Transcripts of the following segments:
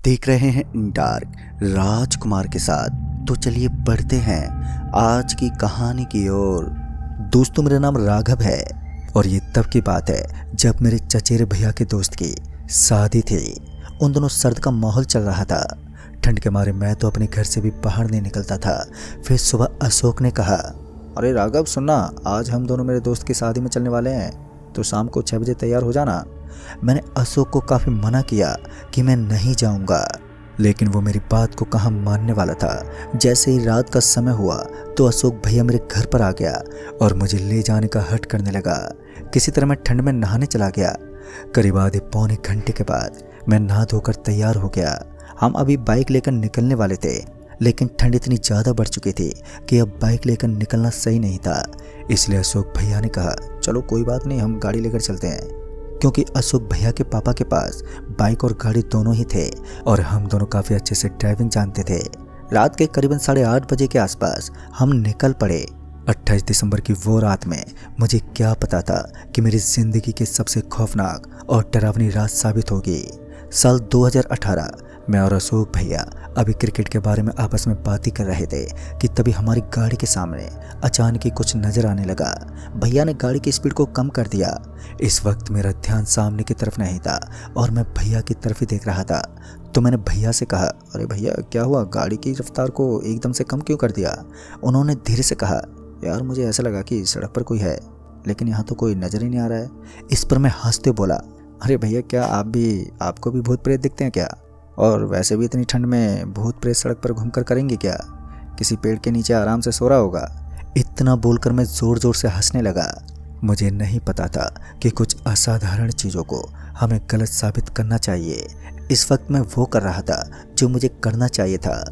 देख रहे हैं इन डार्क राजकुमार के साथ। तो चलिए बढ़ते हैं आज की कहानी की ओर। दोस्तों, मेरा नाम राघव है और ये तब की बात है जब मेरे चचेरे भैया के दोस्त की शादी थी। उन दोनों सर्द का माहौल चल रहा था। ठंड के मारे मैं तो अपने घर से भी बाहर नहीं निकलता था। फिर सुबह अशोक ने कहा, अरे राघव सुनना, आज हम दोनों मेरे दोस्त की शादी में चलने वाले हैं, तो शाम को 6 बजे तैयार हो जाना। मैंने अशोक को काफ़ी मना किया कि मैं नहीं जाऊंगा, लेकिन वो मेरी बात को कहाँ मानने वाला था। जैसे ही रात का समय हुआ तो अशोक भैया मेरे घर पर आ गया और मुझे ले जाने का हट करने लगा। किसी तरह मैं ठंड में नहाने चला गया। करीब आधे पौने घंटे के बाद मैं नहा धोकर तैयार हो गया। हम अभी बाइक लेकर निकलने वाले थे, लेकिन ठंड इतनी ज़्यादा बढ़ चुकी थी कि अब बाइक लेकर निकलना सही नहीं था। इसलिए अशोक भैया ने कहा, चलो कोई बात नहीं, हम गाड़ी लेकर चलते हैं। क्योंकि अशोक भैया के पापा के पास बाइक और गाड़ी दोनों ही थे और हम दोनों काफ़ी अच्छे से ड्राइविंग जानते थे। रात के करीबन 8:30 बजे के आसपास हम निकल पड़े। 28 दिसंबर की वो रात में मुझे क्या पता था कि मेरी ज़िंदगी की सबसे खौफनाक और डरावनी रात साबित होगी। साल 2018 मैं और अशोक भैया अभी क्रिकेट के बारे में आपस में बात ही कर रहे थे कि तभी हमारी गाड़ी के सामने अचानक ही कुछ नज़र आने लगा। भैया ने गाड़ी की स्पीड को कम कर दिया। इस वक्त मेरा ध्यान सामने की तरफ नहीं था और मैं भैया की तरफ ही देख रहा था। तो मैंने भैया से कहा, अरे भैया क्या हुआ, गाड़ी की रफ्तार को एकदम से कम क्यों कर दिया? उन्होंने धीरे से कहा, यार मुझे ऐसा लगा कि सड़क पर कोई है, लेकिन यहाँ तो कोई नज़र ही नहीं आ रहा है। इस पर मैं हंसते बोला, अरे भैया क्या आपको भी भूत प्रेत दिखते हैं क्या? और वैसे भी इतनी ठंड में भूत प्रेत सड़क पर घूमकर करेंगे क्या? किसी पेड़ के नीचे आराम से सो रहा होगा। इतना बोलकर मैं ज़ोर ज़ोर से हंसने लगा। मुझे नहीं पता था कि कुछ असाधारण चीज़ों को हमें गलत साबित करना चाहिए। इस वक्त मैं वो कर रहा था जो मुझे करना चाहिए था,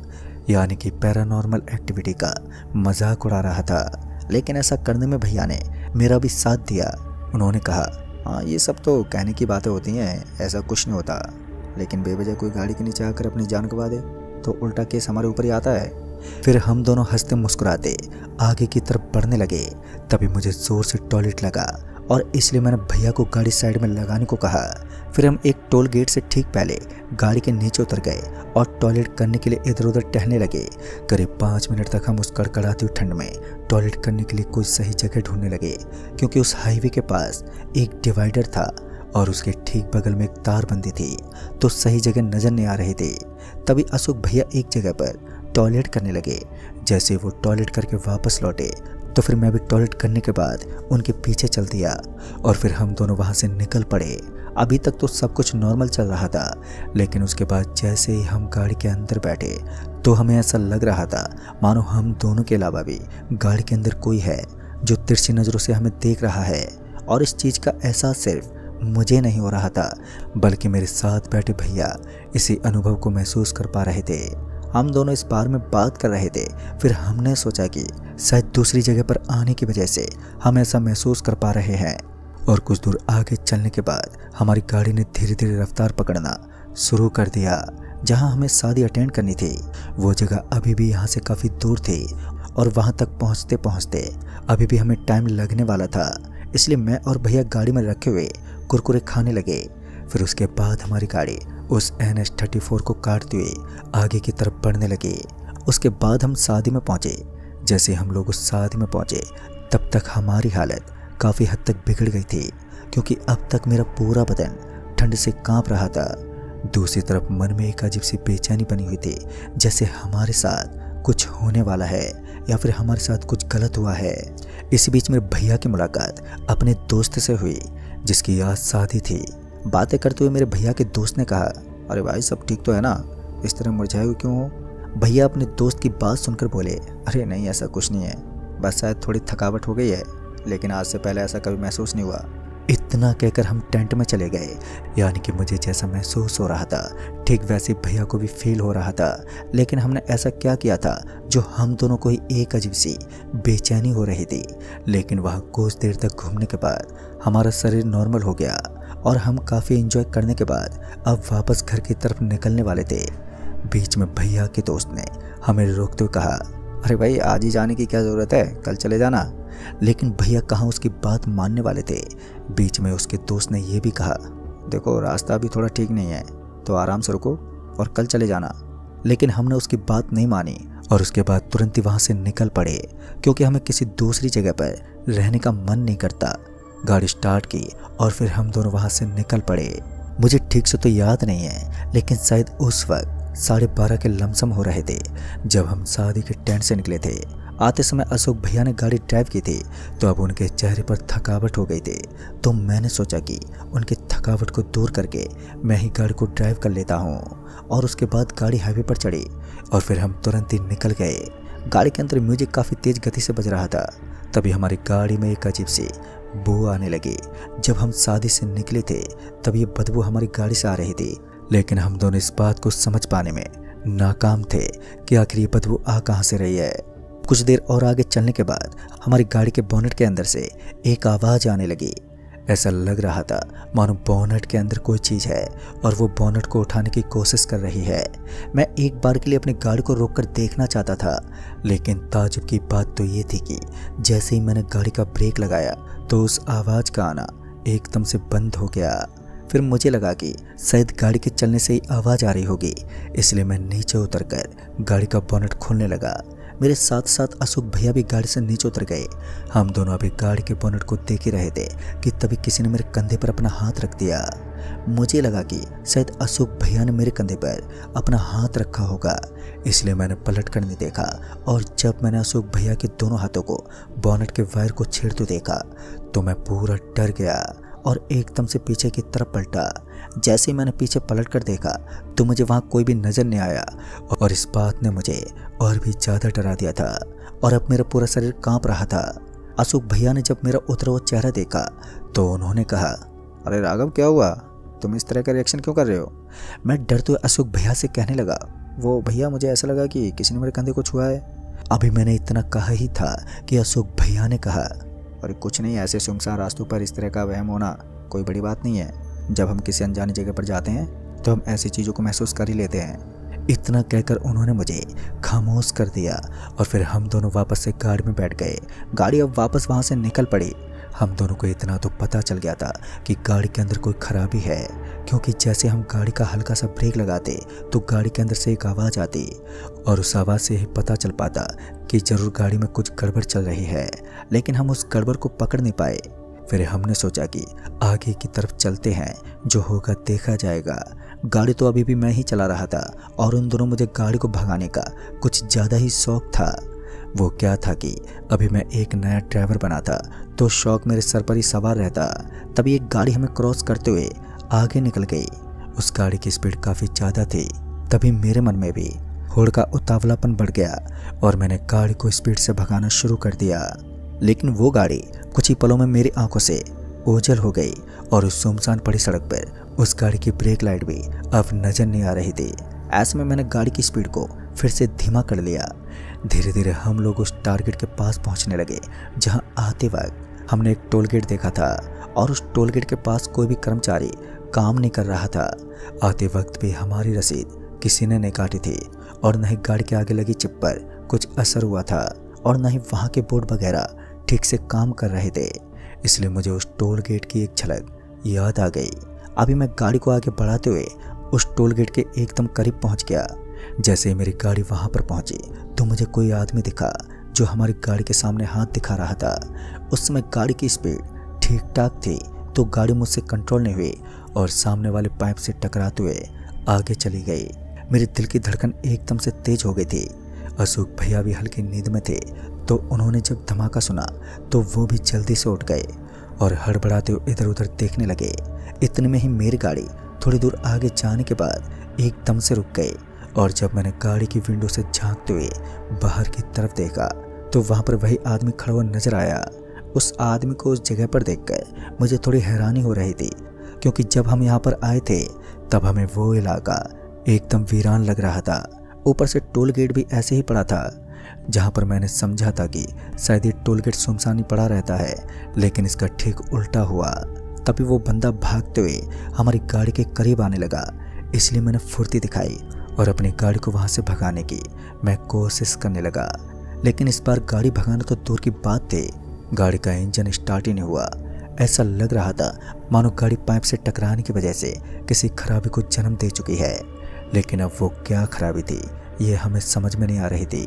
यानी कि पैरानॉर्मल एक्टिविटी का मजाक उड़ा रहा था। लेकिन ऐसा करने में भैया ने मेरा भी साथ दिया। उन्होंने कहा, हाँ ये सब तो कहने की बातें होती हैं, ऐसा कुछ नहीं होता, लेकिन बेवजह कोई गाड़ी के नीचे आकर अपनी जान गंवा दे तो उल्टा केस हमारे ऊपर ही आता है। फिर हम दोनों हंसते मुस्कुराते आगे की तरफ बढ़ने लगे। तभी मुझे जोर से टॉयलेट लगा और इसलिए मैंने भैया को गाड़ी साइड में लगाने को कहा। फिर हम एक टोल गेट से ठीक पहले गाड़ी के नीचे उतर गए और टॉयलेट करने के लिए इधर उधर टहलने लगे। करीब 5 मिनट तक हम उस कड़कड़ाती हुई ठंड में टॉयलेट करने के लिए कोई सही जगह ढूंढने लगे, क्योंकि उस हाईवे के पास एक डिवाइडर था और उसके ठीक बगल में एक तारबंदी थी, तो सही जगह नजर नहीं आ रही थी। तभी अशोक भैया एक जगह पर टॉयलेट करने लगे। जैसे वो टॉयलेट करके वापस लौटे तो फिर मैं भी टॉयलेट करने के बाद उनके पीछे चल दिया और फिर हम दोनों वहाँ से निकल पड़े। अभी तक तो सब कुछ नॉर्मल चल रहा था, लेकिन उसके बाद जैसे ही हम गाड़ी के अंदर बैठे तो हमें ऐसा लग रहा था मानो हम दोनों के अलावा भी गाड़ी के अंदर कोई है जो तिरछी नज़रों से हमें देख रहा है। और इस चीज़ का एहसास सिर्फ मुझे नहीं हो रहा था, बल्कि मेरे साथ बैठे भैया इसी अनुभव को महसूस कर पा रहे थे। हम दोनों इस बारे में बात कर रहे थे। फिर हमने सोचा कि शायद दूसरी जगह पर आने की वजह से हम ऐसा महसूस कर पा रहे हैं। और कुछ दूर आगे चलने के बाद हमारी गाड़ी ने धीरे धीरे रफ्तार पकड़ना शुरू कर दिया। जहां हमें शादी अटेंड करनी थी वो जगह अभी भी यहाँ से काफ़ी दूर थी और वहाँ तक पहुँचते पहुँचते अभी भी हमें टाइम लगने वाला था। इसलिए मैं और भैया गाड़ी में रखे हुए कुरकुरे खाने लगे। फिर उसके बाद हमारी गाड़ी उस NH-34 को काटते हुए आगे की तरफ बढ़ने लगी। उसके बाद हम शादी में पहुंचे। जैसे हम लोग उस शादी में पहुंचे तब तक हमारी हालत काफ़ी हद तक बिगड़ गई थी, क्योंकि अब तक मेरा पूरा बदन ठंड से कांप रहा था। दूसरी तरफ मन में एक अजीब सी बेचैनी बनी हुई थी, जैसे हमारे साथ कुछ होने वाला है या फिर हमारे साथ कुछ गलत हुआ है। इसी बीच मेरे भैया की मुलाकात अपने दोस्त से हुई जिसकी आज शादी थी। बातें करते हुए मेरे भैया के दोस्त ने कहा, अरे भाई सब ठीक तो है ना, इस तरह मुरझाए हुए क्यों हो? भैया अपने दोस्त की बात सुनकर बोले, अरे नहीं ऐसा कुछ नहीं है, बस शायद थोड़ी थकावट हो गई है, लेकिन आज से पहले ऐसा कभी महसूस नहीं हुआ। इतना कहकर हम टेंट में चले गए। यानी कि मुझे जैसा महसूस हो रहा था ठीक वैसे भैया को भी फील हो रहा था। लेकिन हमने ऐसा क्या किया था जो हम दोनों को ही एक अजीब सी बेचैनी हो रही थी। लेकिन वहाँ कुछ देर तक घूमने के बाद हमारा शरीर नॉर्मल हो गया और हम काफ़ी एंजॉय करने के बाद अब वापस घर की तरफ निकलने वाले थे। बीच में भैया के दोस्त ने हमें रोकते हुए कहा, अरे भाई आज ही जाने की क्या ज़रूरत है, कल चले जाना। लेकिन भैया कहाँ उसकी बात मानने वाले थे। बीच में उसके दोस्त ने यह भी कहा, देखो रास्ता अभी थोड़ा ठीक नहीं है तो आराम से रुको, और कल चले जाना। लेकिन हमने उसकी बात नहीं मानी और उसके बाद तुरंत ही वहाँ से निकल पड़े, क्योंकि हमें किसी दूसरी जगह पर रहने का मन नहीं करता। गाड़ी स्टार्ट की और फिर हम दोनों वहाँ से निकल पड़े। मुझे ठीक से तो याद नहीं है, लेकिन शायद उस वक्त 12:30 के लमसम हो रहे थे जब हम शादी के टेंट से निकले थे। आते समय अशोक भैया ने गाड़ी ड्राइव की थी, तो अब उनके चेहरे पर थकावट हो गई थी। तो मैंने सोचा कि उनकी थकावट को दूर करके मैं ही गाड़ी को ड्राइव कर लेता हूँ। और उसके बाद गाड़ी हाईवे पर चढ़ी और फिर हम तुरंत ही निकल गए। गाड़ी के अंदर म्यूजिक काफ़ी तेज़ गति से बज रहा था। तभी हमारी गाड़ी में एक अजीब सी बू आने लगी। जब हम शादी से निकले थे तब ये बदबू हमारी गाड़ी से आ रही थी, लेकिन हम दोनों इस बात को समझ पाने में नाकाम थे कि आखिर ये बदबू आ कहाँ से रही है। कुछ देर और आगे चलने के बाद हमारी गाड़ी के बोनेट के अंदर से एक आवाज़ आने लगी। ऐसा लग रहा था मानो बोनेट के अंदर कोई चीज़ है और वो बोनेट को उठाने की कोशिश कर रही है। मैं एक बार के लिए अपनी गाड़ी को रोककर देखना चाहता था, लेकिन ताज्जुब की बात तो ये थी कि जैसे ही मैंने गाड़ी का ब्रेक लगाया तो उस आवाज़ का आना एकदम से बंद हो गया। फिर मुझे लगा कि शायद गाड़ी के चलने से ही आवाज़ आ रही होगी, इसलिए मैं नीचे उतरकर गाड़ी का बोनेट खोलने लगा। मेरे साथ साथ अशोक भैया भी गाड़ी से नीचे उतर गए। हम दोनों अभी गाड़ी के बोनेट को देख ही रहे थे कि तभी किसी ने मेरे कंधे पर अपना हाथ रख दिया। मुझे लगा कि शायद अशोक भैया ने मेरे कंधे पर अपना हाथ रखा होगा, इसलिए मैंने पलट कर नहीं देखा। और जब मैंने अशोक भैया के दोनों हाथों को बोनेट के वायर को छेड़ते देखा तो मैं पूरा डर गया और एकदम से पीछे की तरफ पलटा। जैसे ही मैंने पीछे पलट कर देखा तो मुझे वहाँ कोई भी नज़र नहीं आया और इस बात ने मुझे और भी ज़्यादा डरा दिया था और अब मेरा पूरा शरीर कांप रहा था। अशोक भैया ने जब मेरा उतरा हुआ चेहरा देखा तो उन्होंने कहा, अरे राघव क्या हुआ, तुम इस तरह का रिएक्शन क्यों कर रहे हो? मैं डरते हुए अशोक भैया से कहने लगा, वो भैया मुझे ऐसा लगा कि किसी ने मेरे कंधे को छुआ है। अभी मैंने इतना कहा ही था कि अशोक भैया ने कहा, अरे कुछ नहीं, ऐसे सुनसान रास्तों पर इस तरह का वहम होना कोई बड़ी बात नहीं है। जब हम किसी अनजानी जगह पर जाते हैं तो हम ऐसी चीज़ों को महसूस कर ही लेते हैं। इतना कहकर उन्होंने मुझे खामोश कर दिया और फिर हम दोनों वापस से गाड़ी में बैठ गए। गाड़ी अब वापस वहाँ से निकल पड़ी। हम दोनों को इतना तो पता चल गया था कि गाड़ी के अंदर कोई खराबी है, क्योंकि जैसे हम गाड़ी का हल्का सा ब्रेक लगाते तो गाड़ी के अंदर से एक आवाज़ आती और उस आवाज़ से ही पता चल पाता कि ज़रूर गाड़ी में कुछ गड़बड़ चल रही है, लेकिन हम उस गड़बड़ को पकड़ नहीं पाए। फिर हमने सोचा कि आगे की तरफ चलते हैं, जो होगा देखा जाएगा। गाड़ी तो अभी भी मैं ही चला रहा था और उन दोनों मुझे गाड़ी को भगाने का कुछ ज़्यादा ही शौक था। वो क्या था कि अभी मैं एक नया ड्राइवर बना था तो शौक मेरे सर पर ही सवार रहता। तभी एक गाड़ी हमें क्रॉस करते हुए आगे निकल गई। उस गाड़ी की स्पीड काफ़ी ज़्यादा थी। तभी मेरे मन में भी होड़ का उतावलापन बढ़ गया और मैंने गाड़ी को स्पीड से भगाना शुरू कर दिया। लेकिन वो गाड़ी कुछ ही पलों में मेरी आंखों से ओझल हो गई और उस सुनसान पड़ी सड़क पर उस गाड़ी की ब्रेक लाइट भी अब नजर नहीं आ रही थी। ऐसे में मैंने गाड़ी की स्पीड को फिर से धीमा कर लिया। धीरे धीरे हम लोग उस टारगेट के पास पहुंचने लगे, जहां आते वक्त हमने एक टोल गेट देखा था और उस टोल गेट के पास कोई भी कर्मचारी काम नहीं कर रहा था। आते वक्त भी हमारी रसीद किसी ने नहीं काटी थी और न ही गाड़ी के आगे लगी चिप पर कुछ असर हुआ था और न ही वहाँ के बोर्ड वगैरह ठीक से काम कर रहे थे। इसलिए मुझे उस टोल गेट की एक झलक याद आ गई। अभी मैं गाड़ी को आगे बढ़ाते हुए उस टोल गेट के एकदम करीब पहुंच गया। जैसे ही मेरी गाड़ी वहां पर पहुंची तो मुझे कोई आदमी दिखा जो हमारी गाड़ी के सामने हाथ दिखा रहा था। उस समय गाड़ी की स्पीड ठीक ठाक थी तो गाड़ी मुझसे कंट्रोल नहीं हुई और सामने वाले पाइप से टकराते हुए आगे चली गई। मेरे दिल की धड़कन एकदम से तेज हो गई थी। अशोक भैया भी हल्की नींद में थे तो उन्होंने जब धमाका सुना तो वो भी जल्दी से उठ गए और हड़बड़ाते हुए इधर उधर देखने लगे। इतने में ही मेरी गाड़ी थोड़ी दूर आगे जाने के बाद एकदम से रुक गई और जब मैंने गाड़ी की विंडो से झांकते हुए बाहर की तरफ देखा तो वहाँ पर वही आदमी खड़ा हुआ नजर आया। उस आदमी को उस जगह पर देखकर मुझे थोड़ी हैरानी हो रही थी, क्योंकि जब हम यहाँ पर आए थे तब हमें वो इलाका एकदम वीरान लग रहा था। ऊपर से टोल गेट भी ऐसे ही पड़ा था, जहाँ पर मैंने समझा था कि शायद ये टोल गेट सुनसान ही पड़ा रहता है, लेकिन इसका ठीक उल्टा हुआ। तभी वो बंदा भागते हुए हमारी गाड़ी के करीब आने लगा। इसलिए मैंने फुर्ती दिखाई और अपनी गाड़ी को वहाँ से भगाने की मैं कोशिश करने लगा, लेकिन इस बार गाड़ी भगाना तो दूर की बात थी, गाड़ी का इंजन स्टार्ट ही नहीं हुआ। ऐसा लग रहा था मानो गाड़ी पाइप से टकराने की वजह से किसी खराबी को जन्म दे चुकी है। लेकिन अब वो क्या खराबी थी ये हमें समझ में नहीं आ रही थी,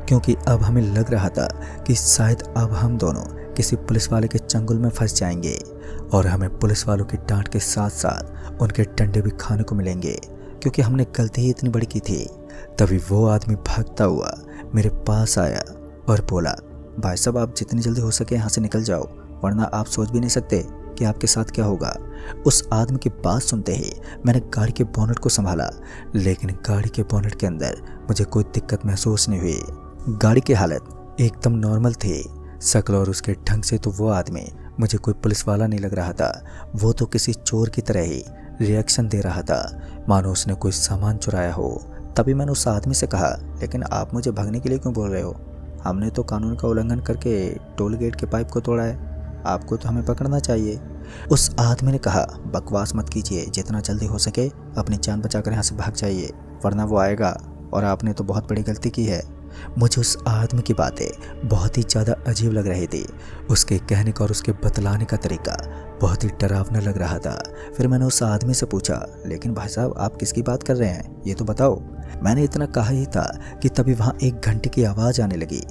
क्योंकि अब हमें लग रहा था कि शायद अब हम दोनों किसी पुलिस वाले के चंगुल में फंस जाएंगे और हमें पुलिस वालों की डांट के साथ साथ उनके डंडे भी खाने को मिलेंगे, क्योंकि हमने गलती ही इतनी बड़ी की थी। तभी वो आदमी भागता हुआ मेरे पास आया और बोला, भाई साहब आप जितनी जल्दी हो सके यहाँ से निकल जाओ, वरना आप सोच भी नहीं सकते कि आपके साथ क्या होगा। उस आदमी की बात सुनते ही मैंने गाड़ी के बोनट को संभाला, लेकिन गाड़ी के बोनट के अंदर मुझे कोई दिक्कत महसूस नहीं हुई। गाड़ी की हालत एकदम नॉर्मल थी। शक्ल और उसके ढंग से तो वो आदमी मुझे कोई पुलिस वाला नहीं लग रहा था। वो तो किसी चोर की तरह ही रिएक्शन दे रहा था, मानो उसने कोई सामान चुराया हो। तभी मैंने उस आदमी से कहा, लेकिन आप मुझे भागने के लिए क्यों बोल रहे हो? हमने तो कानून का उल्लंघन करके टोल गेट के पाइप को तोड़ा है, आपको तो हमें पकड़ना चाहिए। उस आदमी ने कहा, बकवास मत कीजिए, जितना जल्दी हो सके अपनी जान बचाकर यहाँ से भाग जाइए, वरना वो आएगा और आपने तो बहुत बड़ी गलती की है। मुझे उस आदमी की बातें बहुत ही ज़्यादा अजीब लग रही थी। उसके कहने का और उसके बतलाने का तरीका बहुत ही डरावना लग रहा था। फिर मैंने उस आदमी से पूछा, लेकिन भाई साहब आप किसकी बात कर रहे हैं, ये तो बताओ। मैंने इतना कहा ही था कि तभी वहाँ एक घंटे की आवाज़ आने लगी।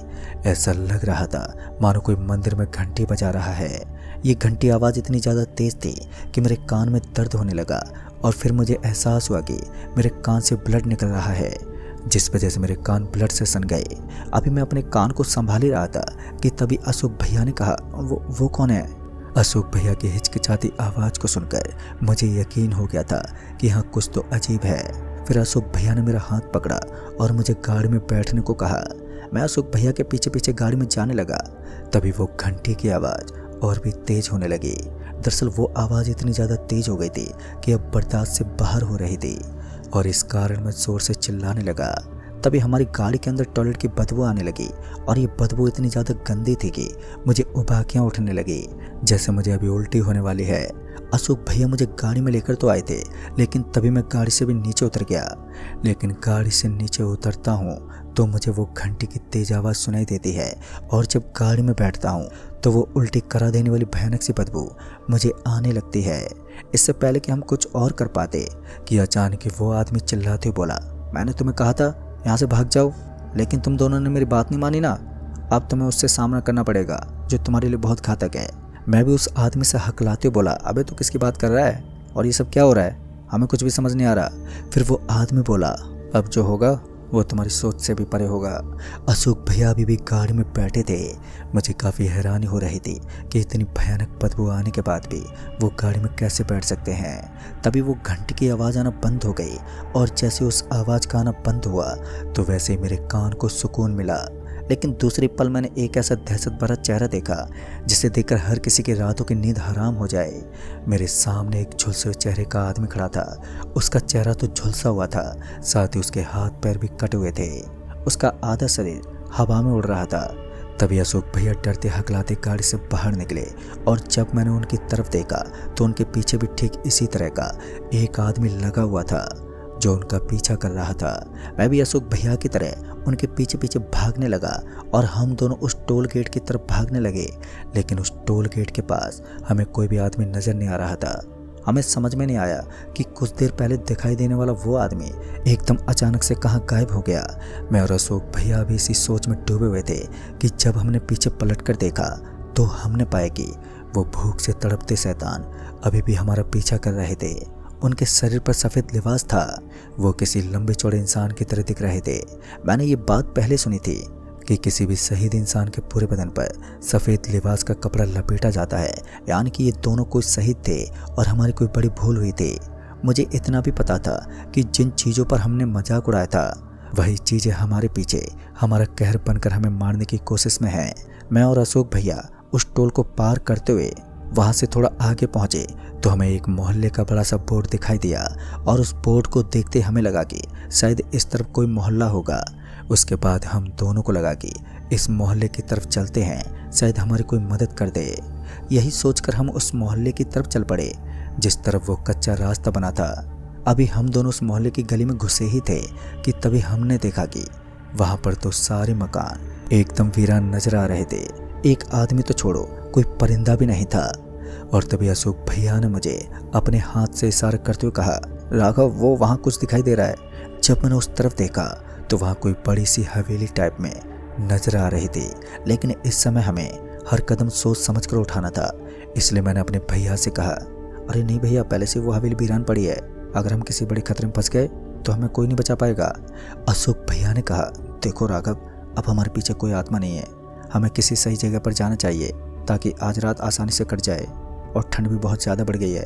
ऐसा लग रहा था मानो कोई मंदिर में घंटी बजा रहा है। ये घंटी आवाज़ इतनी ज़्यादा तेज़ थी कि मेरे कान में दर्द होने लगा और फिर मुझे एहसास हुआ कि मेरे कान से ब्लड निकल रहा है, जिस वजह से मेरे कान ब्लड से सन गए। अभी मैं अपने कान को संभाल ही रहा था कि तभी अशोक भैया ने कहा, वो कौन है? अशोक भैया की हिचकिचाती आवाज़ को सुनकर मुझे यकीन हो गया था कि हाँ कुछ तो अजीब है। फिर अशोक भैया ने मेरा हाथ पकड़ा और मुझे गाड़ी में बैठने को कहा। मैं अशोक भैया के पीछे पीछे गाड़ी में जाने लगा। तभी वो घंटी की आवाज़ और भी तेज होने लगी। दरअसल वो आवाज़ इतनी ज़्यादा तेज हो गई थी कि अब बर्दाश्त से बाहर हो रही थी और इस कारण मैं ज़ोर से चिल्लाने लगा। तभी हमारी गाड़ी के अंदर टॉयलेट की बदबू आने लगी और ये बदबू इतनी ज़्यादा गंदी थी कि मुझे उबाकियाँ उठने लगी, जैसे मुझे अभी उल्टी होने वाली है। अशोक भैया मुझे गाड़ी में लेकर तो आए थे, लेकिन तभी मैं गाड़ी से भी नीचे उतर गया। लेकिन गाड़ी से नीचे उतरता हूँ तो मुझे वो घंटी की तेज आवाज़ सुनाई देती है और जब गाड़ी में बैठता हूँ तो वो उल्टी करा देने वाली भयानक सी बदबू मुझे आने लगती है। इससे पहले कि हम कुछ और कर पाते कि अचानक वो आदमी चिल्लाते हुए बोला, मैंने तुम्हें कहा था यहाँ से भाग जाओ, लेकिन तुम दोनों ने मेरी बात नहीं मानी ना। अब तुम्हें उससे सामना करना पड़ेगा जो तुम्हारे लिए बहुत घातक है। मैं भी उस आदमी से हकलाते बोला, अबे तू किसकी बात कर रहा है और ये सब क्या हो रहा है, हमें कुछ भी समझ नहीं आ रहा। फिर वो आदमी बोला, अब जो होगा वो तुम्हारी सोच से भी परे होगा। अशोक भैया अभी भी गाड़ी में बैठे थे। मुझे काफ़ी हैरानी हो रही थी कि इतनी भयानक बदबू आने के बाद भी वो गाड़ी में कैसे बैठ सकते हैं। तभी वो घंटी की आवाज़ आना बंद हो गई और जैसे उस आवाज़ का आना बंद हुआ तो वैसे ही मेरे कान को सुकून मिला। लेकिन दूसरी पल मैंने एक ऐसा दहशत भरा चेहरा देखा जिसे देखकर हर किसी की रातों की नींद हराम हो जाए। मेरे सामने एक झुलसे हुए चेहरे का आदमी खड़ा था। उसका चेहरा तो झुलसा हुआ था, साथ ही उसके हाथ पैर भी कटे हुए थे। उसका आधा शरीर हवा में उड़ रहा था। तभी अशोक भैया डरते हकलाते गाड़ी से बाहर निकले और जब मैंने उनकी तरफ देखा तो उनके पीछे भी ठीक इसी तरह का एक आदमी लगा हुआ था जो उनका पीछा कर रहा था। मैं भी अशोक भैया की तरह उनके पीछे पीछे भागने लगा और हम दोनों उस टोल गेट की तरफ भागने लगे। लेकिन उस टोल गेट के पास हमें कोई भी आदमी नज़र नहीं आ रहा था। हमें समझ में नहीं आया कि कुछ देर पहले दिखाई देने वाला वो आदमी एकदम अचानक से कहाँ गायब हो गया। मैं और अशोक भैया भी इसी सोच में डूबे हुए थे कि जब हमने पीछे पलट कर देखा तो हमने पाया कि वो भूख से तड़पते शैतान अभी भी हमारा पीछा कर रहे थे। उनके शरीर पर सफ़ेद लिबास था। वो किसी लंबे चौड़े इंसान की तरह दिख रहे थे। मैंने ये बात पहले सुनी थी कि किसी भी शहीद इंसान के पूरे बदन पर सफ़ेद लिबास का कपड़ा लपेटा जाता है, यानी कि ये दोनों कोई शहीद थे और हमारी कोई बड़ी भूल हुई थी। मुझे इतना भी पता था कि जिन चीज़ों पर हमने मजाक उड़ाया था वही चीज़ें हमारे पीछे हमारा कहर बनकर हमें मारने की कोशिश में हैं। मैं और अशोक भैया उस टोल को पार करते हुए वहाँ से थोड़ा आगे पहुँचे तो हमें एक मोहल्ले का बड़ा सा बोर्ड दिखाई दिया और उस बोर्ड को देखते हमें लगा कि शायद इस तरफ कोई मोहल्ला होगा। उसके बाद हम दोनों को लगा कि इस मोहल्ले की तरफ चलते हैं, शायद हमारी कोई मदद कर दे। यही सोचकर हम उस मोहल्ले की तरफ चल पड़े जिस तरफ वो कच्चा रास्ता बना था। अभी हम दोनों उस मोहल्ले की गली में घुसे ही थे कि तभी हमने देखा कि वहाँ पर तो सारे मकान एकदम वीरान नजर आ रहे थे। एक आदमी तो छोड़ो, कोई परिंदा भी नहीं था। और तभी अशोक भैया ने मुझे अपने हाथ से इशारा करते हुए कहा, राघव वो वहाँ कुछ दिखाई दे रहा है। जब मैंने उस तरफ देखा तो वहाँ कोई बड़ी सी हवेली टाइप में नजर आ रही थी, लेकिन इस समय हमें हर कदम सोच समझ कर उठाना था। इसलिए मैंने अपने भैया से कहा, अरे नहीं भैया, पहले से वो हवेली वीरान पड़ी है, अगर हम किसी बड़े खतरे में फंस गए तो हमें कोई नहीं बचा पाएगा। अशोक भैया ने कहा, देखो राघव, अब हमारे पीछे कोई आत्मा नहीं है, हमें किसी सही जगह पर जाना चाहिए ताकि आज रात आसानी से कट जाए, और ठंड भी बहुत ज़्यादा बढ़ गई है।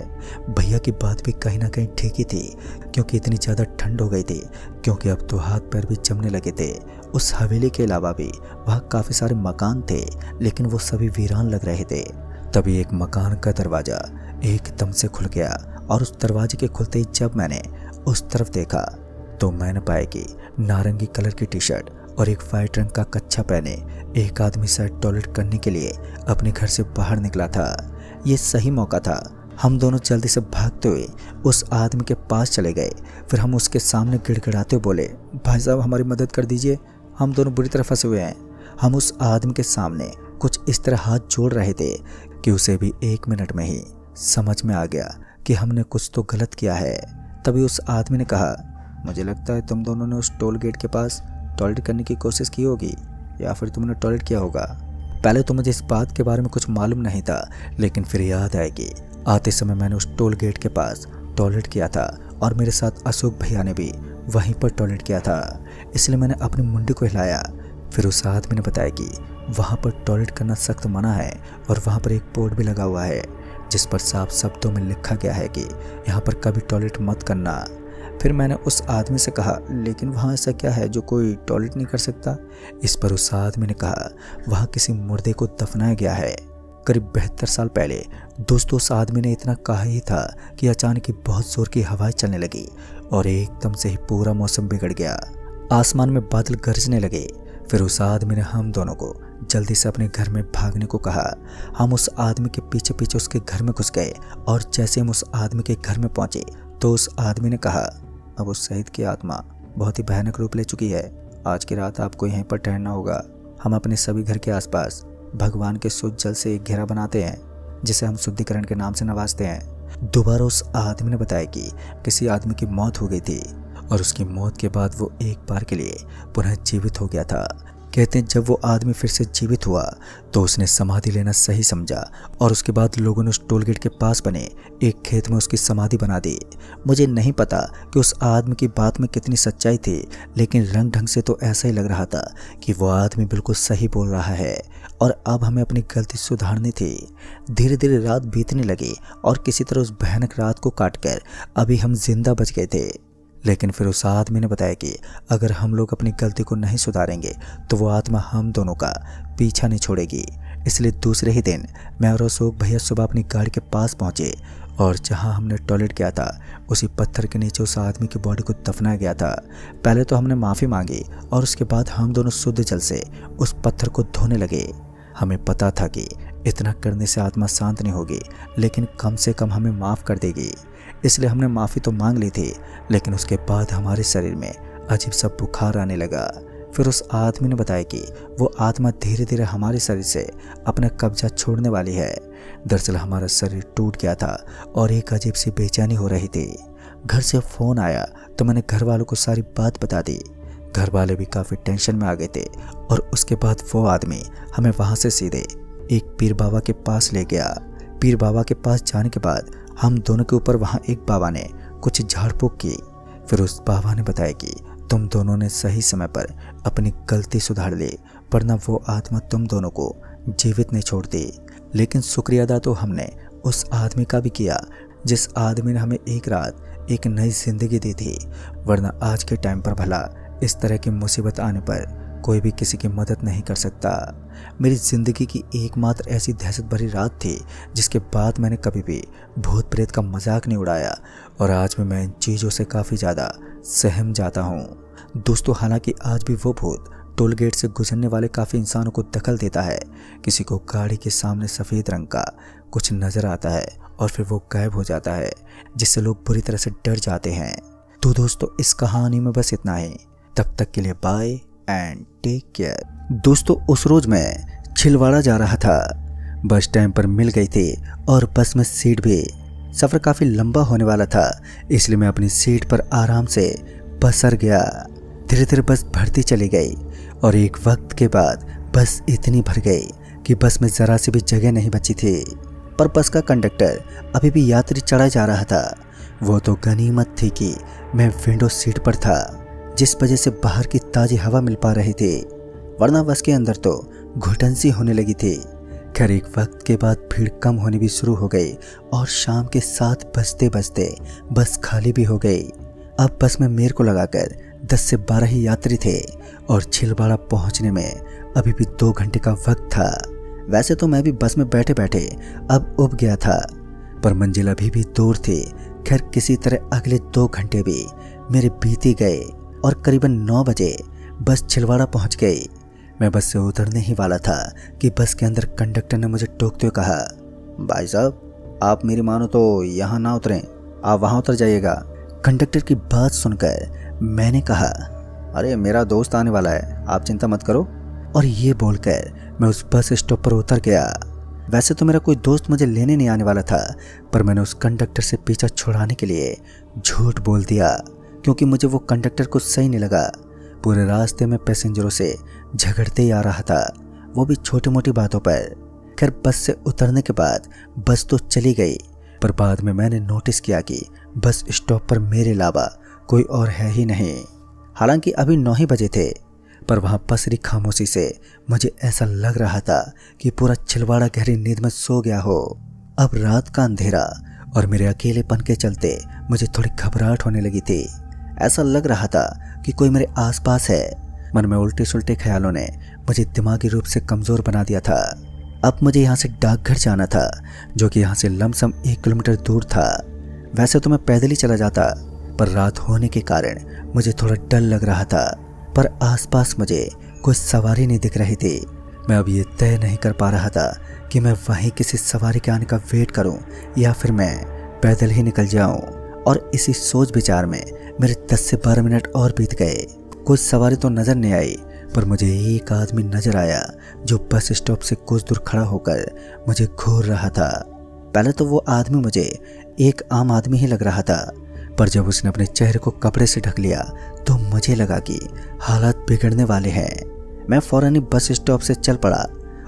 भैया की बात भी कहीं ना कहीं ठीक ही थी, क्योंकि इतनी ज़्यादा ठंड हो गई थी, क्योंकि अब तो हाथ पैर भी जमने लगे थे। उस हवेली के अलावा भी वहाँ काफ़ी सारे मकान थे, लेकिन वो सभी वीरान लग रहे थे। तभी एक मकान का दरवाज़ा एकदम से खुल गया, और उस दरवाजे के खुलते ही जब मैंने उस तरफ देखा तो मैंने पाया कि नारंगी कलर की टी शर्ट और एक वाइट रंग का कच्छा पहने एक आदमी शायद टॉयलेट करने के लिए अपने घर से बाहर निकला था। ये सही मौका था। हम दोनों जल्दी से भागते हुए उस आदमी के पास चले गए। फिर हम उसके सामने गिड़गिड़ाते हुए बोले, भाई साहब हमारी मदद कर दीजिए, हम दोनों बुरी तरह फंसे हुए हैं। हम उस आदमी के सामने कुछ इस तरह हाथ जोड़ रहे थे कि उसे भी 1 मिनट में ही समझ में आ गया कि हमने कुछ तो गलत किया है। तभी उस आदमी ने कहा, मुझे लगता है तुम दोनों ने उस टोल गेट के पास टॉयलेट करने की कोशिश की होगी, या फिर तुमने टॉयलेट किया होगा। पहले तो मुझे इस बात के बारे में कुछ मालूम नहीं था, लेकिन फिर याद आया कि आते समय मैंने उस टोल गेट के पास टॉयलेट किया था, और मेरे साथ अशोक भैया ने भी वहीं पर टॉयलेट किया था। इसलिए मैंने अपनी मुंडी को हिलाया। फिर उस आदमी ने बताया कि वहाँ पर टॉयलेट करना सख्त मना है, और वहाँ पर एक बोर्ड भी लगा हुआ है जिस पर साफ शब्दों में लिखा गया है कि यहाँ पर कभी टॉयलेट मत करना। फिर मैंने उस आदमी से कहा, लेकिन वहाँ ऐसा क्या है जो कोई टॉयलेट नहीं कर सकता? इस पर उस आदमी ने कहा, वहाँ किसी मुर्दे को दफनाया गया है करीब 72 साल पहले। दोस्तों, उस आदमी ने इतना कहा ही था कि अचानक ही बहुत जोर की हवाएं चलने लगी, और एकदम से ही पूरा मौसम बिगड़ गया। आसमान में बादल गरजने लगे। फिर उस आदमी ने हम दोनों को जल्दी से अपने घर में भागने को कहा। हम उस आदमी के पीछे पीछे उसके घर में घुस गए, और जैसे हम उस आदमी के घर में पहुंचे तो उस आदमी ने कहा, अब उस शहीद की आत्मा बहुत ही भयानक रूप ले चुकी है, आज की रात आपको यहीं पर ठहरना होगा। हम अपने सभी घर के आसपास भगवान के शुद्ध जल से एक घेरा बनाते हैं, जिसे हम शुद्धिकरण के नाम से नवाजते हैं। दोबारा उस आदमी ने बताया कि किसी आदमी की मौत हो गई थी, और उसकी मौत के बाद वो एक बार के लिए पुनः जीवित हो गया था। कहते हैं जब वो आदमी फिर से जीवित हुआ तो उसने समाधि लेना सही समझा, और उसके बाद लोगों ने उस टोलगेट के पास बने एक खेत में उसकी समाधि बना दी। मुझे नहीं पता कि उस आदमी की बात में कितनी सच्चाई थी, लेकिन रंग ढंग से तो ऐसा ही लग रहा था कि वो आदमी बिल्कुल सही बोल रहा है, और अब हमें अपनी गलती सुधारनी थी। धीरे धीरे रात बीतने लगी, और किसी तरह उस भयानक रात को काटकर अभी हम जिंदा बच गए थे। लेकिन फिर उस आदमी ने बताया कि अगर हम लोग अपनी गलती को नहीं सुधारेंगे तो वो आत्मा हम दोनों का पीछा नहीं छोड़ेगी। इसलिए दूसरे ही दिन मैं और अशोक भैया सुबह अपनी गाड़ी के पास पहुंचे, और जहां हमने टॉयलेट किया था उसी पत्थर के नीचे उस आदमी की बॉडी को दफनाया गया था। पहले तो हमने माफ़ी मांगी, और उसके बाद हम दोनों शुद्ध जल से उस पत्थर को धोने लगे। हमें पता था कि इतना करने से आत्मा शांत नहीं होगी, लेकिन कम से कम हमें माफ़ कर देगी। इसलिए हमने माफ़ी तो मांग ली थी, लेकिन उसके बाद हमारे शरीर में अजीब सा बुखार आने लगा। फिर उस आदमी ने बताया कि वो आत्मा धीरे धीरे हमारे शरीर से अपना कब्जा छोड़ने वाली है। दरअसल हमारा शरीर टूट गया था, और एक अजीब सी बेचैनी हो रही थी। घर से फ़ोन आया तो मैंने घर वालों को सारी बात बता दी। घर वाले भी काफ़ी टेंशन में आ गए थे, और उसके बाद वो आदमी हमें वहाँ से सीधे एक पीर बाबा के पास ले गया। पीर बाबा के पास जाने के बाद हम दोनों के ऊपर वहाँ एक बाबा ने कुछ झाड़ फूक की। फिर उस बाबा ने बताया कि तुम दोनों ने सही समय पर अपनी गलती सुधार ली, वरना वो आत्मा तुम दोनों को जीवित नहीं छोड़ती। लेकिन शुक्रिया अदा तो हमने उस आदमी का भी किया जिस आदमी ने हमें एक रात एक नई जिंदगी दी थी, वरना आज के टाइम पर भला इस तरह की मुसीबत आने पर कोई भी किसी की मदद नहीं कर सकता। मेरी ज़िंदगी की एकमात्र ऐसी दहशत भरी रात थी जिसके बाद मैंने कभी भी भूत प्रेत का मजाक नहीं उड़ाया, और आज भी मैं इन चीज़ों से काफ़ी ज़्यादा सहम जाता हूँ। दोस्तों, हालांकि आज भी वो भूत टोल गेट से गुजरने वाले काफ़ी इंसानों को दखल देता है। किसी को गाड़ी के सामने सफ़ेद रंग का कुछ नज़र आता है और फिर वो गायब हो जाता है, जिससे लोग बुरी तरह से डर जाते हैं। तो दोस्तों, इस कहानी में बस इतना ही। तब तक के लिए बाय एंड टेक केयर। दोस्तों, उस रोज मैं छिलवाड़ा जा रहा था। बस टाइम पर मिल गई थी और बस में सीट भी सफ़र काफ़ी लंबा होने वाला था, इसलिए मैं अपनी सीट पर आराम से बसर गया। धीरे धीरे बस भरती चली गई और एक वक्त के बाद बस इतनी भर गई कि बस में ज़रा सी भी जगह नहीं बची थी। पर बस का कंडक्टर अभी भी यात्री चढ़ा जा रहा था। वो तो गनीमत थी कि मैं विंडो सीट पर था, जिस वजह से बाहर की ताज़ी हवा मिल पा रही थी, वरना बस के अंदर तो घुटन सी होने लगी थी। खैर एक वक्त के बाद भीड़ कम होनी भी शुरू हो गई और शाम के 7 बजते बजते बस खाली भी हो गई। अब बस में मेरे को लगाकर 10 से 12 ही यात्री थे और छिलवाड़ा पहुंचने में अभी भी 2 घंटे का वक्त था। वैसे तो मैं भी बस में बैठे बैठे अब उब गया था, पर मंजिल अभी भी दूर थी। खैर किसी तरह अगले 2 घंटे भी मेरे बीते गए और करीबन 9 बजे बस छिलवाड़ा पहुंच गई। मैं बस से उतरने ही वाला था कि बस के अंदर कंडक्टर ने मुझे टोकते हुए कहा, भाई साहब आप मेरी मानो तो यहाँ ना उतरें, आप वहाँ उतर जाइएगा। कंडक्टर की बात सुनकर मैंने कहा, अरे मेरा दोस्त आने वाला है, आप चिंता मत करो। और ये बोलकर मैं उस बस स्टॉप पर उतर गया। वैसे तो मेरा कोई दोस्त मुझे लेने नहीं आने वाला था, पर मैंने उस कंडक्टर से पीछा छुड़ाने के लिए झूठ बोल दिया, क्योंकि मुझे वो कंडक्टर को सही नहीं लगा। पूरे रास्ते में पैसेंजरों से झगड़ते ही आ रहा था, वो भी छोटी मोटी बातों पर। खैर बस से उतरने के बाद बस तो चली गई, पर बाद में मैंने नोटिस किया कि बस स्टॉप पर मेरे अलावा कोई और है ही नहीं। हालांकि अभी 9 ही बजे थे, पर वहाँ पसरी खामोशी से मुझे ऐसा लग रहा था कि पूरा छिलवाड़ा गहरी नींद में सो गया हो। अब रात का अंधेरा और मेरे अकेलेपन के चलते मुझे थोड़ी घबराहट होने लगी थी। ऐसा लग रहा था कि कोई मेरे आसपास है। मन में उल्टे सुलटे ख्यालों ने मुझे दिमागी रूप से कमज़ोर बना दिया था। अब मुझे यहाँ से डाकघर जाना था, जो कि यहाँ से लमसम 1 किलोमीटर दूर था। वैसे तो मैं पैदल ही चला जाता, पर रात होने के कारण मुझे थोड़ा डर लग रहा था। पर आसपास मुझे कोई सवारी नहीं दिख रही थी। मैं अब ये तय नहीं कर पा रहा था कि मैं वहीं किसी सवारी के आने का वेट करूं या फिर मैं पैदल ही निकल जाऊं। और इसी सोच विचार में मेरे 10 से 12 मिनट और बीत गए। कोई सवारी तो नज़र नहीं आई, पर मुझे एक आदमी नजर आया जो बस स्टॉप से कुछ दूर खड़ा होकर मुझे घूर रहा था। पहले तो वो आदमी मुझे एक आम आदमी ही लग रहा था, पर जब उसने अपने चेहरे को कपड़े से ढक लिया तो मुझे लगा कि हालात बिगड़ने वाले हैं। मैं फौरन ही बस स्टॉप से चल पड़ा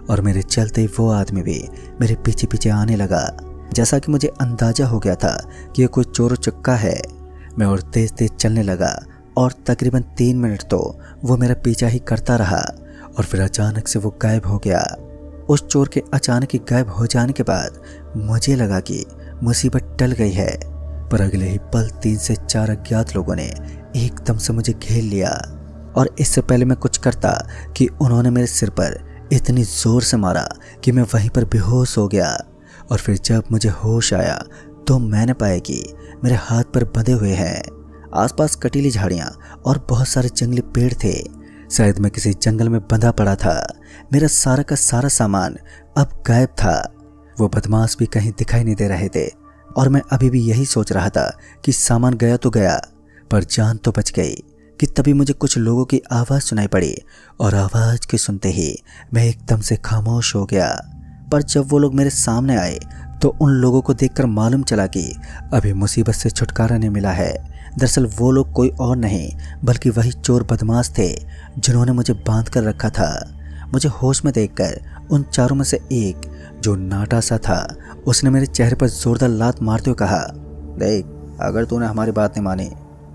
और मेरे चलते ही वो आदमी भी मेरे पीछे पीछे आने लगा। जैसा कि मुझे अंदाजा हो गया था कि ये कोई चोर चक्का है। मैं और तेज तेज चलने लगा और तकरीबन 3 मिनट तो वो मेरा पीछा ही करता रहा और फिर अचानक से वो गायब हो गया। उस चोर के अचानक ही गायब हो जाने के बाद मुझे लगा कि मुसीबत टल गई है, पर अगले ही पल 3 से 4 अज्ञात लोगों ने एकदम से मुझे घेर लिया और इससे पहले मैं कुछ करता कि उन्होंने मेरे सिर पर इतनी जोर से मारा कि मैं वहीं पर बेहोश हो गया। और फिर जब मुझे होश आया तो मैंने पाया कि मेरे हाथ पर बंधे हुए हैं। आसपास कटीली झाड़ियाँ और बहुत सारे जंगली पेड़ थे। शायद मैं किसी जंगल में बंधा पड़ा था। मेरा सारा का सारा सामान अब गायब था। वो बदमाश भी कहीं दिखाई नहीं दे रहे थे और मैं अभी भी यही सोच रहा था कि सामान गया तो गया, पर जान तो बच गई कि तभी मुझे कुछ लोगों की आवाज़ सुनाई पड़ी और आवाज़ के सुनते ही मैं एकदम से खामोश हो गया। पर जब वो लोग मेरे सामने आए तो उन लोगों को देखकर मालूम चला कि अभी मुसीबत से छुटकारा नहीं मिला है। दरअसल वो लोग कोई और नहीं बल्कि वही चोर बदमाश थे जिन्होंने मुझे बांध कर रखा था। मुझे होश में देखकर उन चारों में से एक, जो नाटा सा था, उसने मेरे चेहरे पर जोरदार लात मारते हुए कहा, देख अगर तूने हमारी बात नहीं मानी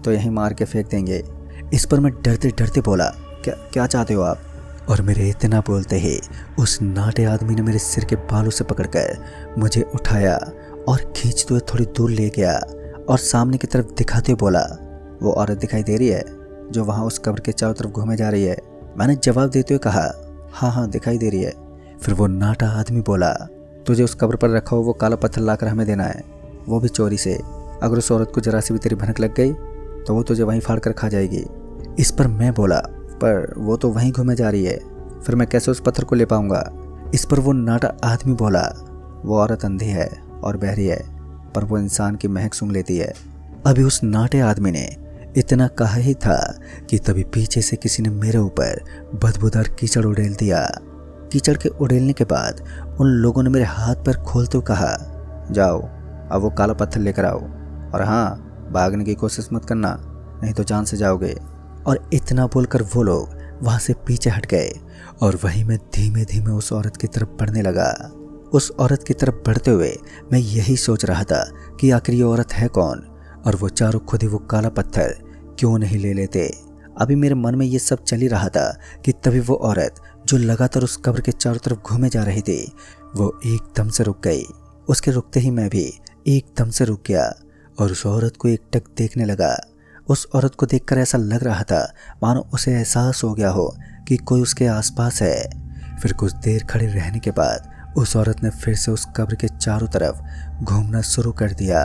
तो यहीं मार के फेंक देंगे। इस पर मैं डरते डरते बोला, क्या चाहते हो आप? और मेरे इतना बोलते ही उस नाटे आदमी ने मेरे सिर के बालों से पकड़कर मुझे उठाया और खींचते हुए थोड़ी दूर ले गया और सामने की तरफ दिखाते हुए बोला, वो औरत दिखाई दे रही है जो वहाँ उस कब्र के चारों तरफ घूमे जा रही है? मैंने जवाब देते हुए कहा, हाँ दिखाई दे रही है। फिर वो नाटा आदमी बोला, तुझे उस कब्र पर रखा हुआ वो काला पत्थर लाकर हमें देना है, वो भी चोरी से। अगर उस औरत को जरा सी भी तेरी भनक लग गई तो वो तुझे वहीं फाड़ कर खा जाएगी। इस पर मैं बोला, पर वो तो वहीं घूमे जा रही है, फिर मैं कैसे उस पत्थर को ले पाऊंगा? इस पर वो नाटा आदमी बोला, वो औरत अंधी है और बहरी है, पर वो इंसान की महक सूंघ लेती है। अभी उस नाटे आदमी ने इतना कहा ही था कि तभी पीछे से किसी ने मेरे ऊपर बदबूदार कीचड़ उड़ेल दिया। कीचड़ के उड़ेलने के बाद उन लोगों ने मेरे हाथ पर खोलते हुए कहा, जाओ अब वो काला पत्थर लेकर आओ, और हाँ, भागने की कोशिश मत करना, नहीं तो जान से जाओगे। और इतना बोलकर वो लोग वहाँ से पीछे हट गए और वहीं मैं धीमे धीमे उस औरत की तरफ बढ़ने लगा। उस औरत की तरफ बढ़ते हुए मैं यही सोच रहा था कि आखिर ये औरत है कौन, और वो चारों खुद ही वो काला पत्थर क्यों नहीं ले लेते। अभी मेरे मन में ये सब चल ही रहा था कि तभी वो औरत जो लगातार उस कब्र के चारों तरफ घूमे जा रही थी, वो एकदम से रुक गई। उसके रुकते ही मैं भी एकदम से रुक गया और उस औरत को एकटक देखने लगा। उस औरत को देखकर ऐसा लग रहा था मानो उसे एहसास हो गया हो कि कोई उसके आसपास है। फिर कुछ देर खड़े रहने के बाद उस औरत ने फिर से उस कब्र के चारों तरफ घूमना शुरू कर दिया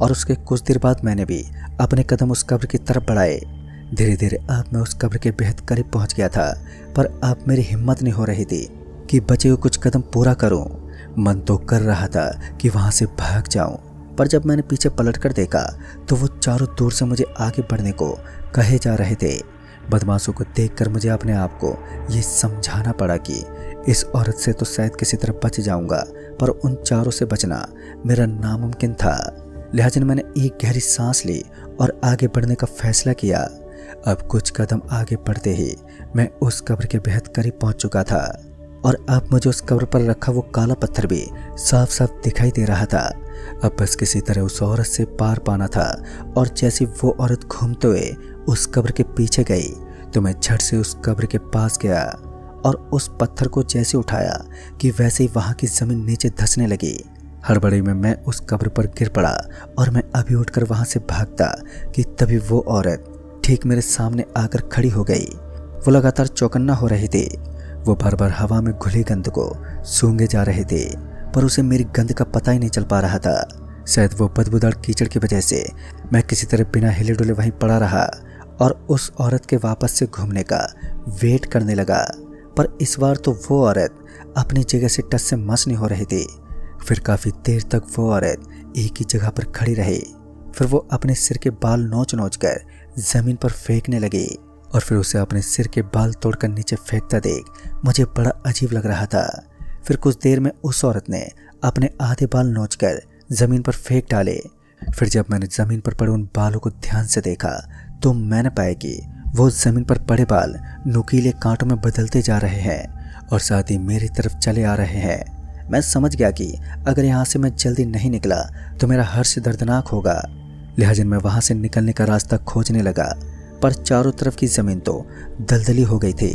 और उसके कुछ देर बाद मैंने भी अपने कदम उस कब्र की तरफ बढ़ाए। धीरे धीरे अब मैं उस कब्र के बेहद करीब पहुंच गया था, पर अब मेरी हिम्मत नहीं हो रही थी कि बचे हुए कुछ कदम पूरा करूं। मन तो कर रहा था कि वहां से भाग जाऊं, पर जब मैंने पीछे पलटकर देखा तो वो चारों दूर से मुझे आगे बढ़ने को कहे जा रहे थे। बदमाशों को देखकर मुझे अपने आप को ये समझाना पड़ा कि इस औरत से तो शायद किसी तरह बच जाऊंगा, पर उन चारों से बचना मेरा नामुमकिन था। लिहाजा मैंने एक गहरी सांस ली और आगे बढ़ने का फैसला किया। अब कुछ कदम आगे बढ़ते ही मैं उस कब्र के बेहद करीब पहुंच चुका था और अब मुझे उस कब्र पर रखा वो काला पत्थर भी साफ साफ दिखाई दे रहा था। अब बस किसी तरह उस औरत से पार पाना था। और जैसे वो औरत घूमते हुए उस कब्र के पीछे गई तो मैं झट से उस कब्र के पास गया और उस पत्थर को जैसे उठाया कि वैसे ही वहां की जमीन नीचे धंसने लगी। हड़बड़ी में मैं उस कब्र पर गिर पड़ा और मैं अभी उठकर वहां से भागता कि तभी वो औरत ठीक मेरे सामने आकर खड़ी हो गई। वो लगातार चौकन्ना हो रही थी। वो बार बार हवा में घुली गंध को सूंघे जा रहे थे, पर उसे मेरी गंध का पता ही नहीं चल पा रहा था। शायद वो बदबूदार कीचड़ की वजह से मैं किसी तरह बिना हिले डुले वहीं पड़ा रहा और उस औरत के वापस से घूमने का वेट करने लगा। पर इस बार तो वो औरत अपनी जगह से टस से मस नहीं हो रही थी। फिर काफ़ी देर तक वो औरत एक ही जगह पर खड़ी रही। फिर वो अपने सिर के बाल नोच नोच कर जमीन पर फेंकने लगी और फिर उसे अपने सिर के बाल तोड़कर नीचे फेंकता देख मुझे बड़ा अजीब लग रहा था। फिर कुछ देर में उस औरत ने अपने आधे बाल नोचकर जमीन पर फेंक डाले। फिर जब मैंने जमीन पर पड़े उन बालों को ध्यान से देखा तो मैंने पाया कि वो जमीन पर पड़े बाल नुकीले कांटों में बदलते जा रहे हैं और साथ ही मेरी तरफ चले आ रहे हैं। मैं समझ गया कि अगर यहाँ से मैं जल्दी नहीं निकला तो मेरा हर्ष दर्दनाक होगा। लिहाजा मैं वहाँ से निकलने का रास्ता खोजने लगा, पर चारों तरफ की जमीन तो दलदली हो गई थी।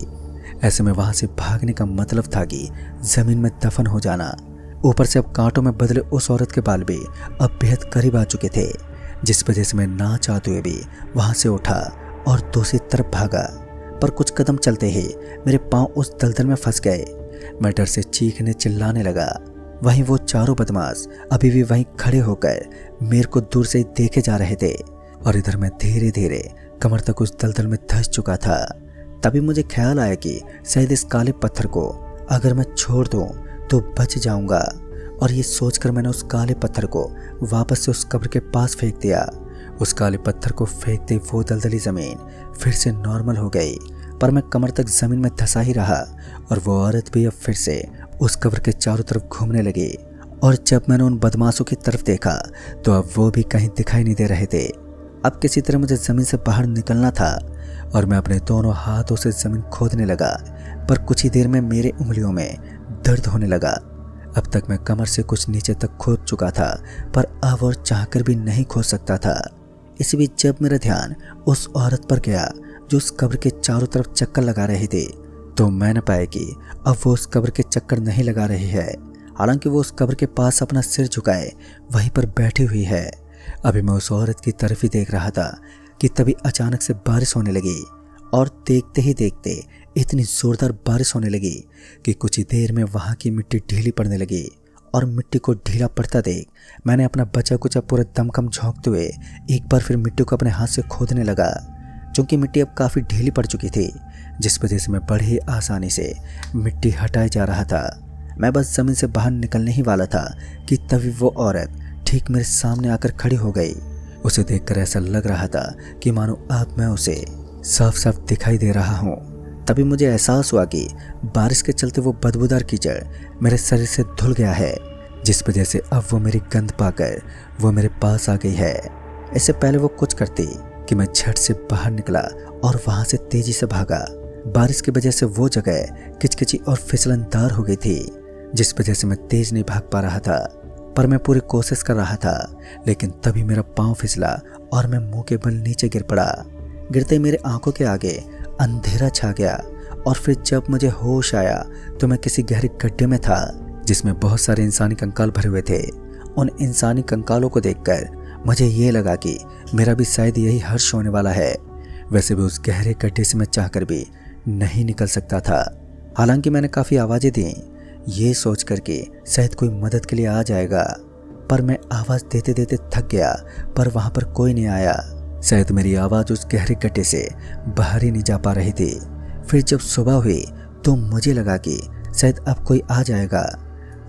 ऐसे में वहाँ से भागने का मतलब था कि जमीन में दफन हो जाना। ऊपर से अब कांटों में बदले उस औरत के बाल भी अब बेहद करीब आ चुके थे, जिस वजह से मैं ना चाहते हुए भी वहाँ से उठा और दूसरी तरफ भागा। पर कुछ कदम चलते ही मेरे पाँव उस दलदल में फंस गए। मैं डर से चीखने चिल्लाने लगा। वहीं वो चारों बदमाश अभी भी वहीं खड़े होकर मेरे को दूर से देखे जा रहे थे और इधर मैं धीरे धीरे कमर तक उस दलदल में धंस चुका था। तभी मुझे ख्याल आया कि शायद इस काले पत्थर को अगर मैं छोड़ दूं तो बच जाऊंगा, और ये सोचकर मैंने उस काले पत्थर को वापस से उस कब्र के पास फेंक दिया। उस काले पत्थर को फेंकते वो दलदली जमीन फिर से नॉर्मल हो गई, पर मैं कमर तक जमीन में धंसा ही रहा और वो औरत भी अब फिर से उस कब्र के चारों तरफ घूमने लगी। और जब मैंने उन बदमाशों की तरफ देखा तो अब वो भी कहीं दिखाई नहीं दे रहे थे। अब किसी तरह मुझे जमीन से बाहर निकलना था और मैं अपने दोनों हाथों से जमीन खोदने लगा, पर कुछ ही देर में मेरे उंगलियों में दर्द होने लगा। अब तक मैं कमर से कुछ नीचे तक खोद चुका था, पर अब और चाहकर भी नहीं खोद सकता था। इसी बीच जब मेरा ध्यान उस औरत पर गया जो उस कब्र के चारों तरफ चक्कर लगा रही थी, तो मैंने पाया कि अब वो उस कब्र के चक्कर नहीं लगा रही है। हालांकि वो उस कब्र के पास अपना सिर झुकाए वहीं पर बैठी हुई है। अभी मैं उस औरत की तरफ ही देख रहा था कि तभी अचानक से बारिश होने लगी और देखते ही देखते इतनी जोरदार बारिश होने लगी कि कुछ ही देर में वहाँ की मिट्टी ढीली पड़ने लगी। और मिट्टी को ढीला पड़ता देख मैंने अपना बचा कुचा पूरा दमखम झोंकते हुए एक बार फिर मिट्टी को अपने हाथ से खोदने लगा। चूँकि मिट्टी अब काफ़ी ढीली पड़ चुकी थी, जिस वजह से मैं बड़ी ही आसानी से मिट्टी हटाए जा रहा था। मैं बस जमीन से बाहर निकलने ही वाला था कि तभी वो औरत ठीक मेरे सामने आकर खड़ी हो गई। उसे देखकर ऐसा लग रहा था कि मानो अब मैं उसे साफ साफ दिखाई दे रहा हूँ। तभी मुझे एहसास हुआ कि बारिश के चलते वो बदबूदार कीचड़ मेरे शरीर से धुल गया है। जिस वजह से अब वो मेरी गंध पाकर वो मेरे पास आ गई है। इससे पहले वो कुछ करती कि मैं झट से बाहर निकला और वहां से तेजी से भागा। बारिश की वजह से वो जगह किचकिची और फिसलनदार हो गई थी, जिस वजह से मैं तेज नहीं भाग पा रहा था। पर मैं पूरी कोशिश कर रहा था, लेकिन तभी मेरा पांव फिसला और मैं मुंह के बल नीचे गिर पड़ा। गिरते ही मेरे आंखों के आगे अंधेरा छा गया और फिर जब मुझे होश आया तो मैं किसी गहरे गड्ढे में था, जिसमें बहुत सारे इंसानी कंकाल भरे हुए थे। उन इंसानी कंकालों को देखकर मुझे ये लगा कि मेरा भी शायद यही हर्ष होने वाला है। वैसे भी उस गहरे गड्ढे से मैं चाहकर भी नहीं निकल सकता था। हालांकि मैंने काफ़ी आवाज़ें दी, ये सोच कर कि शायद कोई मदद के लिए आ जाएगा, पर मैं आवाज़ देते देते थक गया, पर वहाँ पर कोई नहीं आया। शायद मेरी आवाज़ उस गहरे गड्ढे से बाहर ही नहीं जा पा रही थी। फिर जब सुबह हुई तो मुझे लगा कि शायद अब कोई आ जाएगा,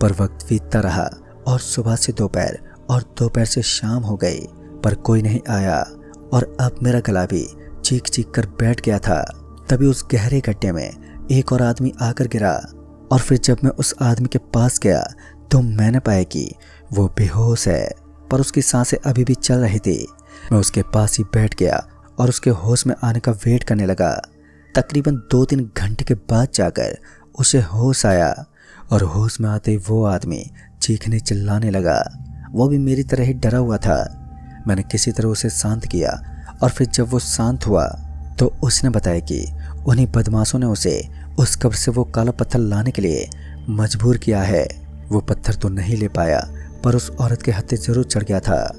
पर वक्त बीतता रहा और सुबह से दोपहर और दोपहर से शाम हो गई, पर कोई नहीं आया और अब मेरा गला भी चीख चीख कर बैठ गया था। तभी उस गहरे गड्ढे में एक और आदमी आकर गिरा और फिर जब मैं उस आदमी के पास गया तो मैंने पाया कि वो बेहोश है, पर उसकी सांसें अभी भी चल रही थी। मैं उसके पास ही बैठ गया और उसके होश में आने का वेट करने लगा। तकरीबन 2-3 घंटे के बाद जाकर उसे होश आया और होश में आते ही वो आदमी चीखने चिल्लाने लगा। वो भी मेरी तरह ही डरा हुआ था। मैंने किसी तरह उसे शांत किया और फिर जब वो शांत हुआ तो उसने बताया कि उन्हीं बदमाशों ने उसे उस कब्र से वो काला पत्थर लाने के लिए मजबूर किया है। वो पत्थर तो नहीं ले पाया, पर उस औरत के हत्थे जरूर चढ़ गया था।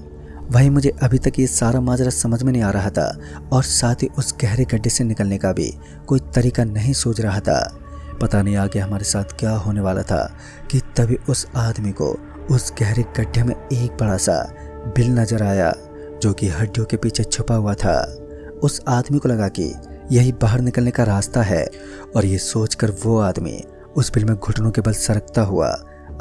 वहीं मुझे अभी तक ये सारा माजरा समझ में नहीं आ रहा था और साथ ही उस गहरे गड्ढे से निकलने का भी कोई तरीका नहीं सोच रहा था। पता नहीं आगे हमारे साथ क्या होने वाला था कि तभी उस आदमी को उस गहरे गड्ढे में एक बड़ा सा बिल नजर आया, जो कि हड्डियों के पीछे छुपा हुआ था। उस आदमी को लगा कि यही बाहर निकलने का रास्ता है और ये सोचकर वो आदमी उस बिल में घुटनों के बल सरकता हुआ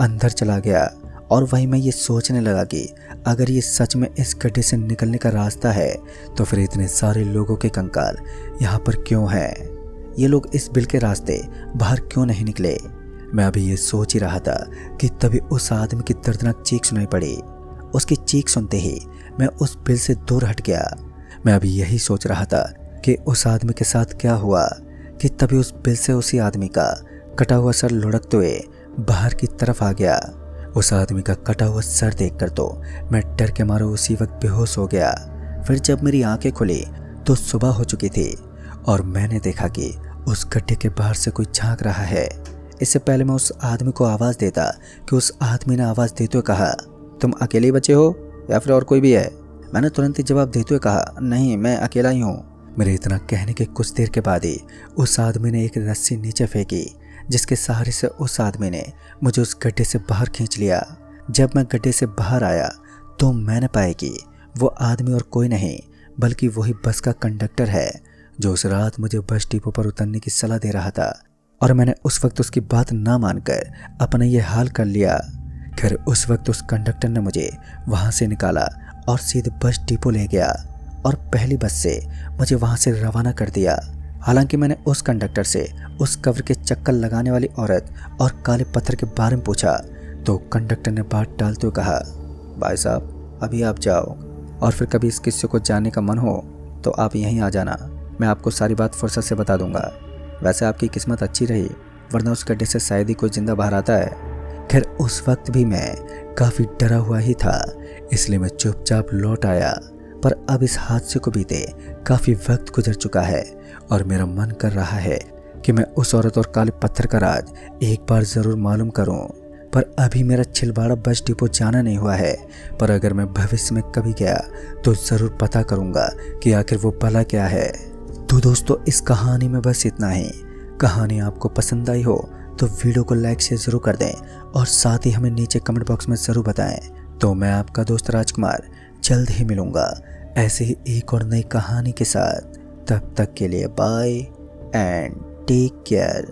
अंदर चला गया। और वहीं मैं ये सोचने लगा कि अगर ये सच में इस गड्ढे से निकलने का रास्ता है तो फिर इतने सारे लोगों के कंकाल यहाँ पर क्यों हैं? ये लोग इस बिल के रास्ते बाहर क्यों नहीं निकले? मैं अभी ये सोच ही रहा था कि तभी उस आदमी की दर्दनाक चीख सुनाई पड़ी। उसकी चीख सुनते ही मैं उस बिल से दूर हट गया। मैं अभी यही सोच रहा था कि उस आदमी के साथ क्या हुआ कि तभी उस बिल से उसी आदमी का कटा हुआ सर लुढ़कते हुए बाहर की तरफ आ गया। उस आदमी का कटा हुआ सर देखकर तो मैं डर के मारे उसी वक्त बेहोश हो गया। फिर जब मेरी आंखें खुली तो सुबह हो चुकी थी और मैंने देखा कि उस गड्ढे के बाहर से कोई झांक रहा है। इससे पहले मैं उस आदमी को आवाज़ देता कि उस आदमी ने आवाज़ देते हुए कहा, तुम अकेले ही बचे हो या फिर और कोई भी है? मैंने तुरंत ही जवाब देते हुए कहा, नहीं, मैं अकेला ही हूँ। मेरे इतना कहने के कुछ देर के बाद ही उस आदमी ने एक रस्सी नीचे फेंकी, जिसके सहारे से उस आदमी ने मुझे उस गड्ढे से बाहर खींच लिया। जब मैं गड्ढे से बाहर आया तो मैंने पाया कि वो आदमी और कोई नहीं बल्कि वही बस का कंडक्टर है, जो उस रात मुझे बस डिपो पर उतरने की सलाह दे रहा था। और मैंने उस वक्त उसकी बात ना मानकर अपना ये हाल कर लिया। खैर उस वक्त उस कंडक्टर ने मुझे वहाँ से निकाला और सीधे बस डिपो ले गया और पहली बस से मुझे वहाँ से रवाना कर दिया। हालांकि मैंने उस कंडक्टर से उस कब्र के चक्कर लगाने वाली औरत और काले पत्थर के बारे में पूछा तो कंडक्टर ने बात टालते हुए कहा, भाई साहब अभी आप जाओ और फिर कभी इस किस्से को जानने का मन हो तो आप यहीं आ जाना, मैं आपको सारी बात फुर्सत से बता दूंगा। वैसे आपकी किस्मत अच्छी रही, वरना उस गड्ढे से शायद ही कोई जिंदा बाहर आता है। खैर उस वक्त भी मैं काफ़ी डरा हुआ ही था, इसलिए मैं चुपचाप लौट आया। पर अब इस हादसे को बीते काफ़ी वक्त गुजर चुका है और मेरा मन कर रहा है कि मैं उस औरत और काले पत्थर का राज एक बार ज़रूर मालूम करूं। पर अभी मेरा छिलवाड़ा बस डिपो जाना नहीं हुआ है, पर अगर मैं भविष्य में कभी गया तो ज़रूर पता करूंगा कि आखिर वो भला क्या है। तो दोस्तों इस कहानी में बस इतना ही। कहानी आपको पसंद आई हो तो वीडियो को लाइक शेयर ज़रूर कर दें और साथ ही हमें नीचे कमेंट बॉक्स में ज़रूर बताएं। तो मैं आपका दोस्त राजकुमार जल्द ही मिलूंगा ऐसे ही एक और नई कहानी के साथ। तब तक के लिए बाय एंड टेक केयर।